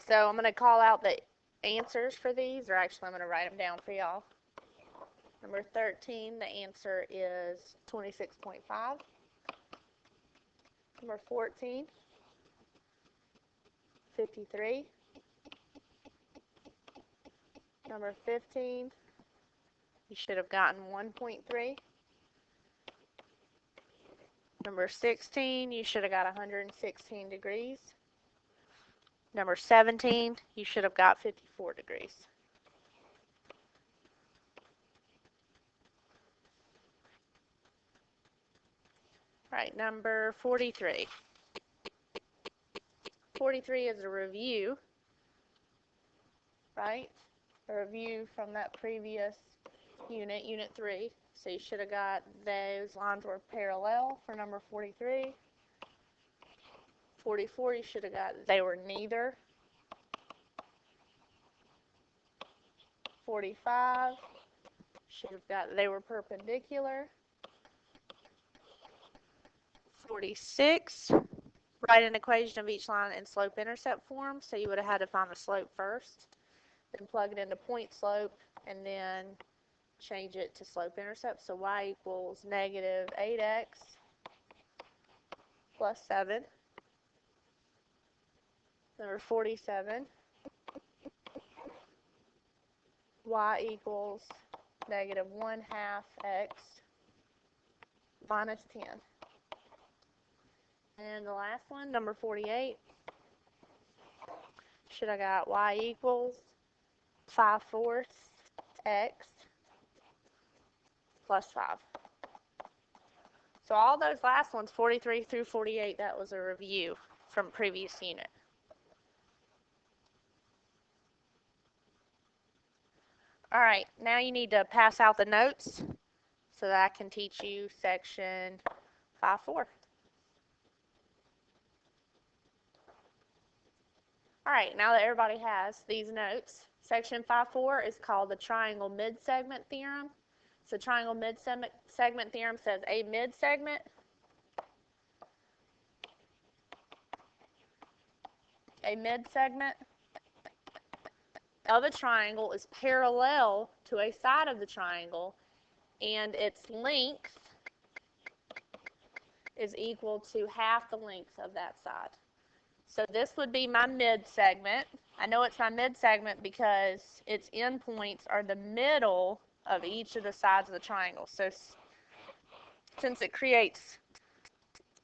So I'm going to call out the answers for these, or actually I'm going to write them down for y'all. Number 13, the answer is 26.5. Number 14, 53. Number 15, you should have gotten 1.3. Number 16, you should have got 116 degrees. Number 17, you should have got 54 degrees. All right, number 43. 43 is a review, right? A review from that previous unit, Unit 3. So you should have got those lines were parallel for number 43. 44, you should have got they were neither. 45, should have got they were perpendicular. 46, write an equation of each line in slope-intercept form. So you would have had to find the slope first, then plug it into point slope, and then change it to slope-intercept. So y equals negative 8x plus 7. Number 47, y equals negative 1/2 x minus 10. And the last one, number 48, should have got y equals 5/4 x plus 5. So all those last ones, 43 through 48, that was a review from previous unit. All right, now you need to pass out the notes so that I can teach you section 5.4. All right, now that everybody has these notes, section 5.4 is called the triangle midsegment theorem. So triangle midsegment theorem says a midsegment of a triangle is parallel to a side of the triangle, and its length is equal to half the length of that side. So this would be my midsegment. I know it's my midsegment because its endpoints are the middle of each of the sides of the triangle. So since it creates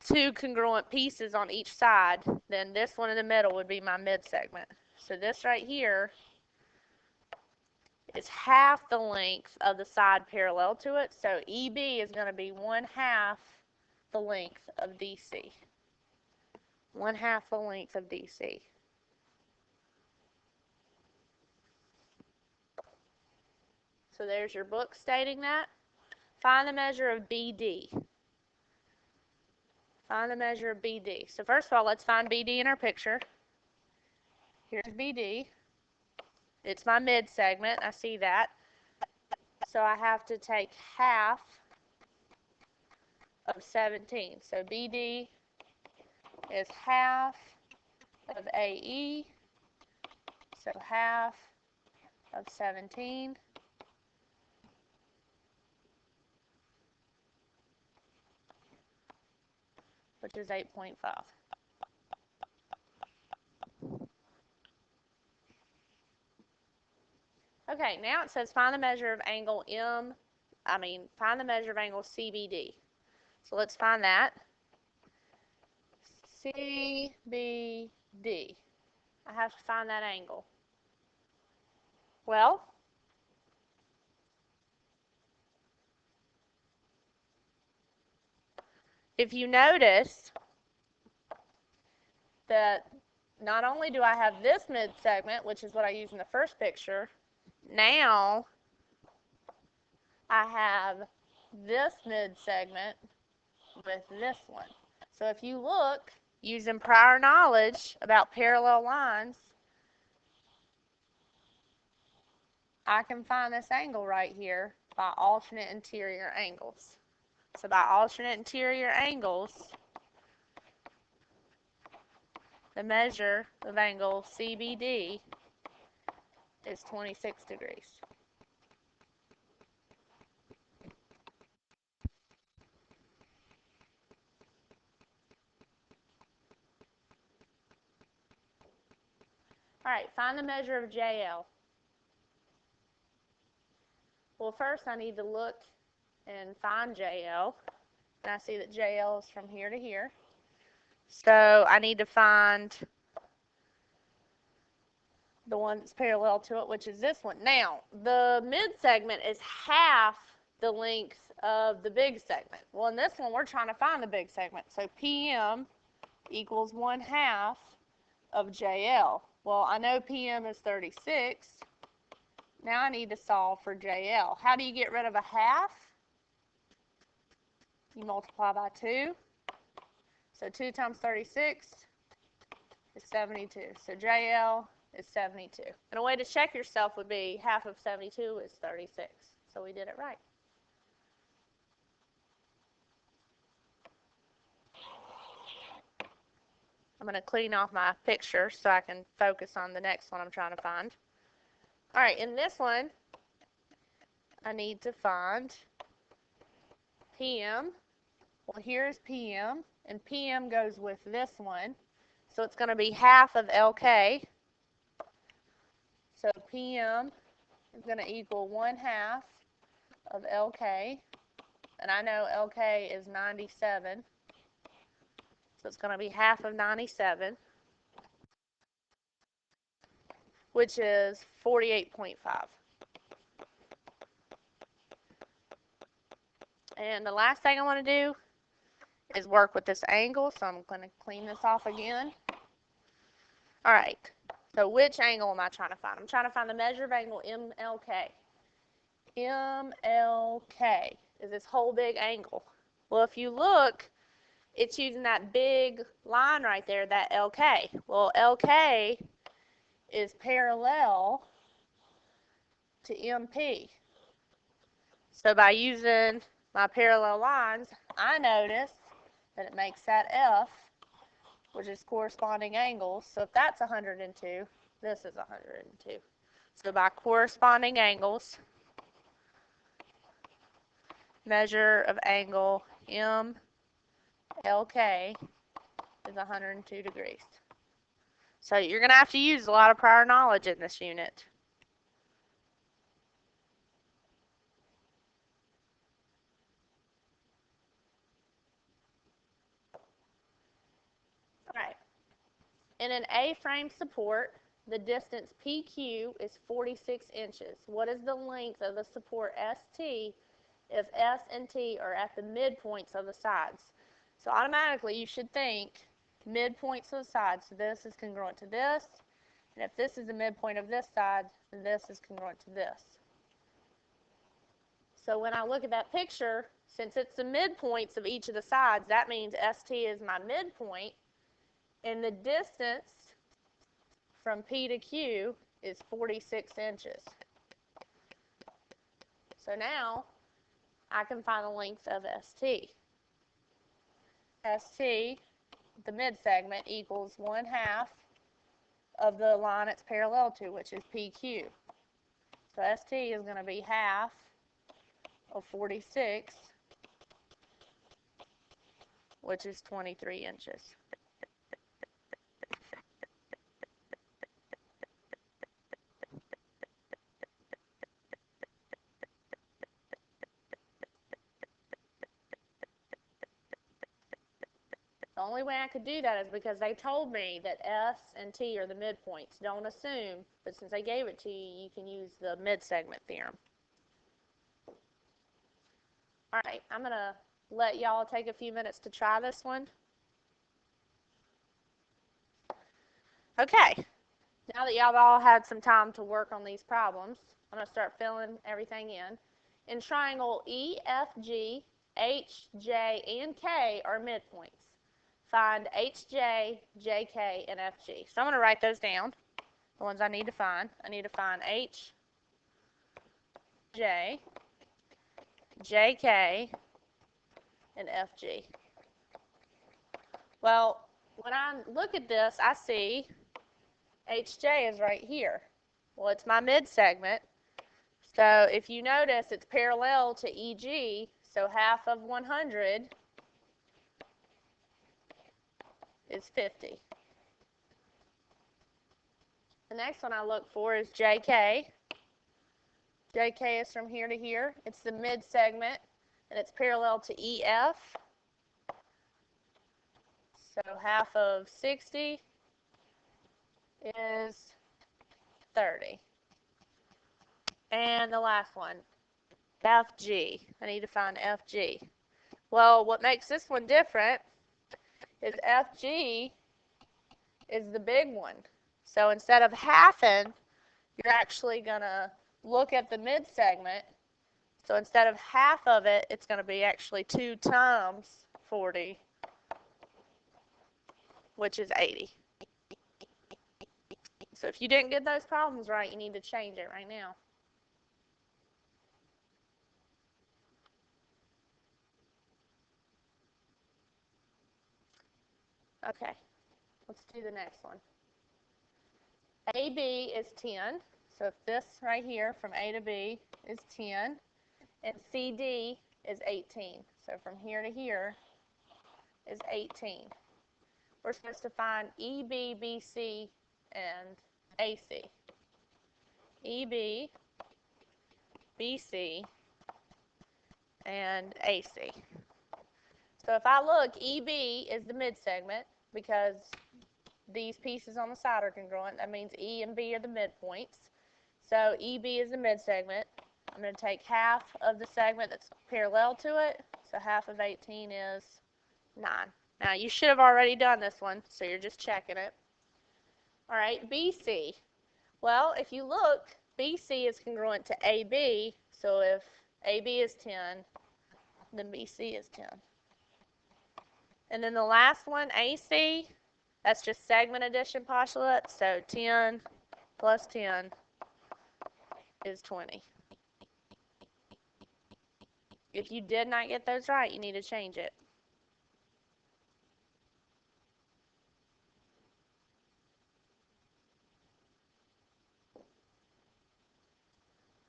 two congruent pieces on each side, then this one in the middle would be my midsegment. So this right here is half the length of the side parallel to it. So EB is going to be 1/2 the length of DC. 1/2 the length of DC. So there's your book stating that. Find the measure of BD. Find the measure of BD. So first of all, let's find BD in our picture. Here's BD. It's my midsegment. I see that. So I have to take half of 17. So BD is half of AE. So half of 17. Which is 8.5. Okay, now it says find the measure of angle find the measure of angle CBD. So let's find that. CBD. I have to find that angle. Well, if you notice that not only do I have this midsegment, which is what I used in the first picture, now I have this midsegment with this one. So if you look, using prior knowledge about parallel lines, I can find this angle right here by alternate interior angles. So by alternate interior angles, the measure of angle CBD is 26 degrees. All right, find the measure of JL. Well, first I need to look and find JL. And I see that JL is from here to here. So I need to find the one that's parallel to it, which is this one. Now, the mid-segment is half the length of the big segment. Well, in this one, we're trying to find the big segment. So PM equals 1/2 of JL. Well, I know PM is 36. Now I need to solve for JL. How do you get rid of a half? You multiply by 2. So 2 times 36 is 72. So JL is 72. And a way to check yourself would be half of 72 is 36. So we did it right. I'm going to clean off my picture so I can focus on the next one I'm trying to find. All right, in this one, I need to find PM. Well, here's PM, and PM goes with this one. So it's going to be half of LK. So PM is going to equal 1/2 of LK. And I know LK is 97. So it's going to be half of 97, which is 48.5. And the last thing I want to do is work with this angle. So I'm going to clean this off again. All right. So which angle am I trying to find? I'm trying to find the measure of angle MLK. MLK is this whole big angle. Well, if you look, it's using that big line right there, that LK. Well, LK is parallel to MP. So by using my parallel lines, I notice that it makes that F, which is corresponding angles. So if that's 102, this is 102. So by corresponding angles, measure of angle MLK is 102 degrees. So you're going to have to use a lot of prior knowledge in this unit. All right. In an A-frame support, the distance PQ is 46 inches. What is the length of the support ST if S and T are at the midpoints of the sides? So automatically you should think midpoints of the sides. So this is congruent to this. And if this is the midpoint of this side, then this is congruent to this. So when I look at that picture, since it's the midpoints of each of the sides, that means ST is my midpoint. And the distance from P to Q is 46 inches. So now I can find the length of ST. ST, the mid-segment, equals 1/2 of the line it's parallel to, which is PQ. So ST is going to be half of 46, which is 23 inches. The only way I could do that is because they told me that S and T are the midpoints. Don't assume, but since they gave it to you, you can use the mid-segment theorem. All right, I'm going to let y'all take a few minutes to try this one. Okay, now that y'all all had some time to work on these problems, I'm going to start filling everything in. In triangle EFG, H, J, and K are midpoints. Find HJ, JK, and FG. So I'm going to write those down, the ones I need to find. I need to find H, J, JK, and FG. Well, when I look at this, I see HJ is right here. Well, it's my mid-segment. So if you notice, it's parallel to EG, so half of 100 is 50. The next one I look for is JK. JK is from here to here. It's the mid-segment, and it's parallel to EF. So half of 60 is 30. And the last one, FG. I need to find FG. Well, what makes this one different is FG is the big one. So instead of halving, you're actually going to look at the mid-segment. So instead of half of it, it's going to be actually 2 times 40, which is 80. So if you didn't get those problems right, you need to change it right now. Okay, let's do the next one. AB is 10. So if this right here from A to B is 10, and CD is 18. So from here to here is 18. We're supposed to find EB, BC, and AC. EB, BC, and AC. So if I look, EB is the mid-segment because these pieces on the side are congruent. That means E and B are the midpoints. So EB is the mid-segment. I'm going to take half of the segment that's parallel to it. So half of 18 is 9. Now, you should have already done this one, so you're just checking it. All right, BC. Well, if you look, BC is congruent to AB. So if AB is 10, then BC is 10. And then the last one, AC, that's just segment addition postulate. So 10 plus 10 is 20. If you did not get those right, you need to change it.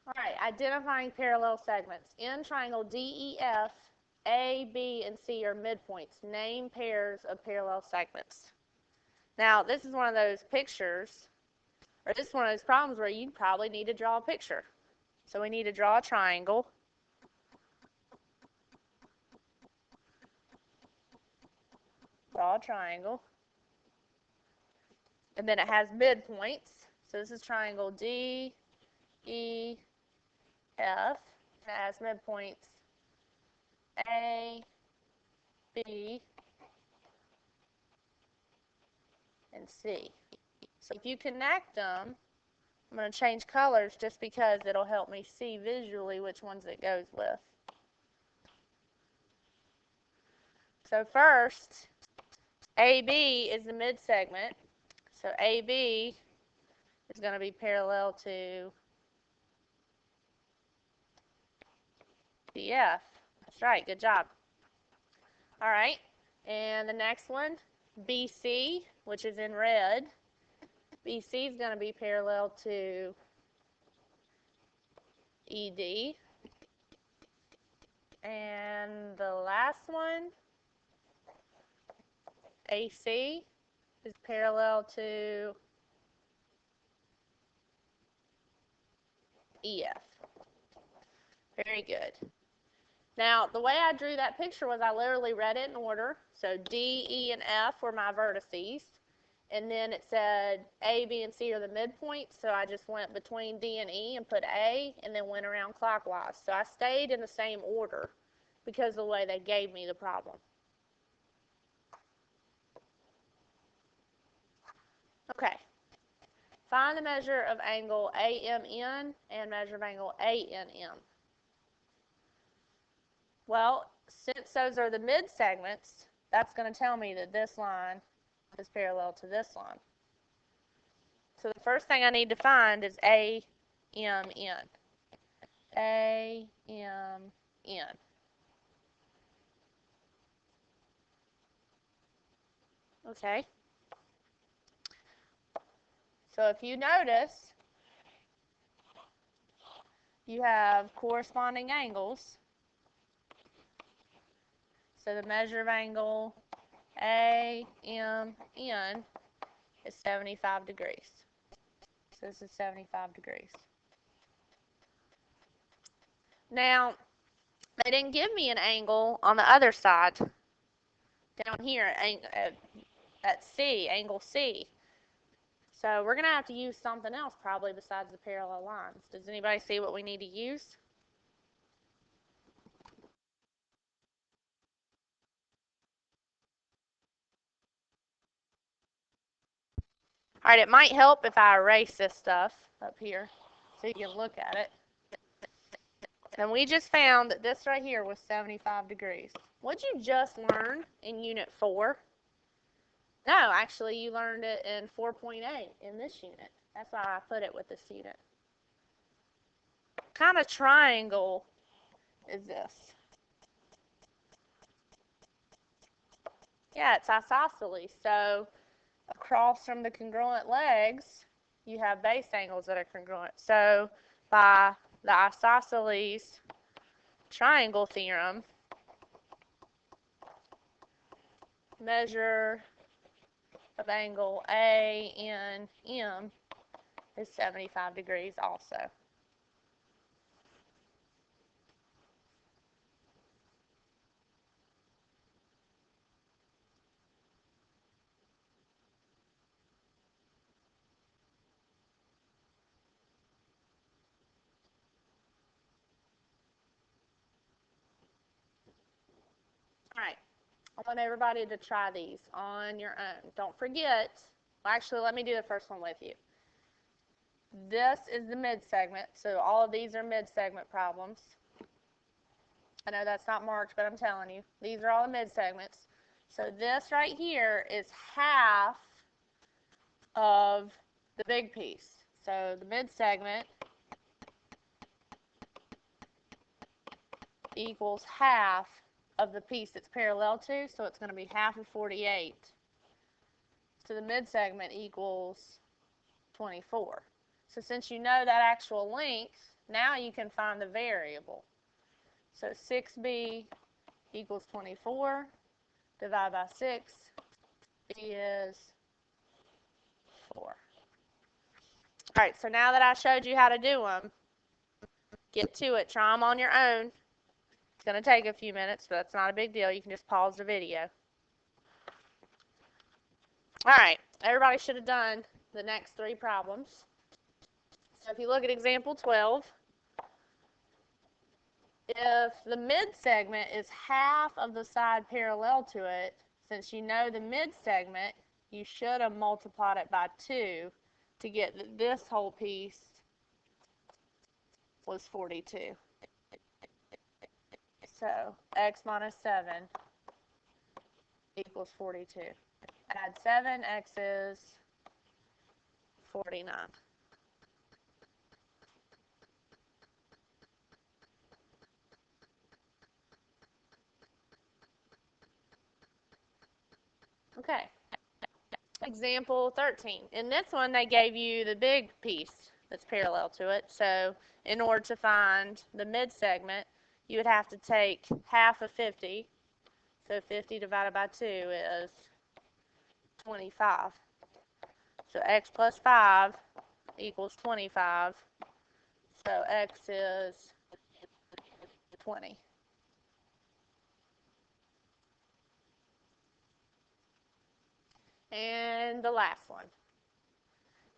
All right, identifying parallel segments. In triangle DEF, A, B, and C are midpoints. Name pairs of parallel segments. Now, this is one of those pictures, or this is one of those problems where you probably need to draw a picture. So we need to draw a triangle. Draw a triangle. And then it has midpoints. So this is triangle D, E, F. And it has midpoints A, B, and C. So if you connect them, I'm going to change colors just because it'll help me see visually which ones it goes with. So first, AB is the mid-segment. So AB is going to be parallel to DF. That's right, good job. All right, and the next one, BC, which is in red. BC is going to be parallel to ED. And the last one, AC, is parallel to EF. Very good. Now, the way I drew that picture was I literally read it in order. So D, E, and F were my vertices. And then it said A, B, and C are the midpoints. So I just went between D and E and put A and then went around clockwise. So I stayed in the same order because of the way they gave me the problem. Okay. Find the measure of angle AMN and measure of angle ANM. Well, since those are the mid-segments, that's going to tell me that this line is parallel to this line. So the first thing I need to find is AMN. AMN. Okay. So if you notice, you have corresponding angles. So the measure of angle AMN is 75 degrees. So this is 75 degrees. Now, they didn't give me an angle on the other side. Down here at C, angle C. So we're going to have to use something else probably besides the parallel lines. Does anybody see what we need to use? All right, it might help if I erase this stuff up here so you can look at it. And we just found that this right here was 75 degrees. What'd you just learn in Unit 4? No, actually you learned it in 4.8 in this unit. That's why I put it with this unit. What kind of triangle is this? Yeah, it's isosceles. So across from the congruent legs, you have base angles that are congruent. So by the isosceles triangle theorem, measure of angle ANM is 75 degrees also. All right, I want everybody to try these on your own. Don't forget, well, actually, let me do the first one with you. This is the mid-segment, so all of these are mid-segment problems. I know that's not marked, but I'm telling you, these are all the mid-segments. So this right here is half of the big piece. So the mid-segment equals half of the piece it's parallel to, so it's going to be half of 48. So the mid-segment equals 24. So since you know that actual length, now you can find the variable. So 6b equals 24, divided by 6 is 4. All right, so now that I showed you how to do them, get to it. Try them on your own. It's going to take a few minutes, but that's not a big deal. You can just pause the video. All right, everybody should have done the next 3 problems. So if you look at example 12, if the mid-segment is half of the side parallel to it, since you know the mid-segment, you should have multiplied it by 2 to get that this whole piece was 42. So x minus 7 equals 42. Add 7, x is 49. Okay. Example 13. In this one, they gave you the big piece that's parallel to it. So in order to find the mid-segment, you would have to take half of 50. So 50 divided by 2 is 25. So x plus 5 equals 25. So x is 20. And the last one.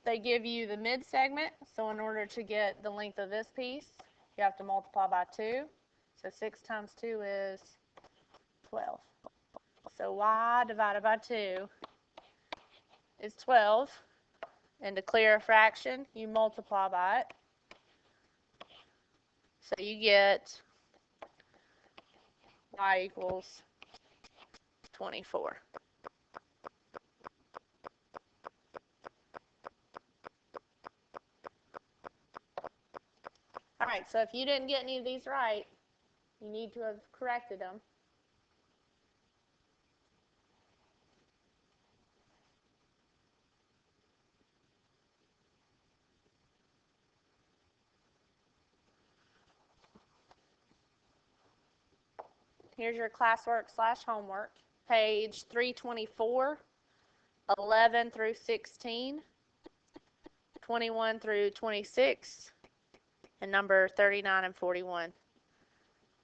They give you the mid-segment, so in order to get the length of this piece, you have to multiply by 2. So 6 times 2 is 12. So y divided by 2 is 12. And to clear a fraction, you multiply by it. So you get y equals 24. All right, so if you didn't get any of these right, you need to have corrected them. Here's your classwork/homework. Page 324, 11 through 16, 21 through 26, and number 39 and 41.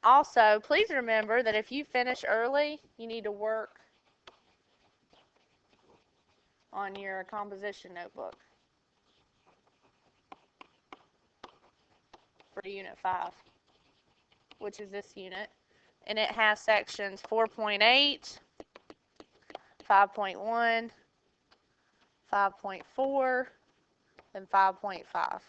Also, please remember that if you finish early, you need to work on your composition notebook for Unit 5, which is this unit. And it has sections 4.8, 5.1, 5.4, and 5.5.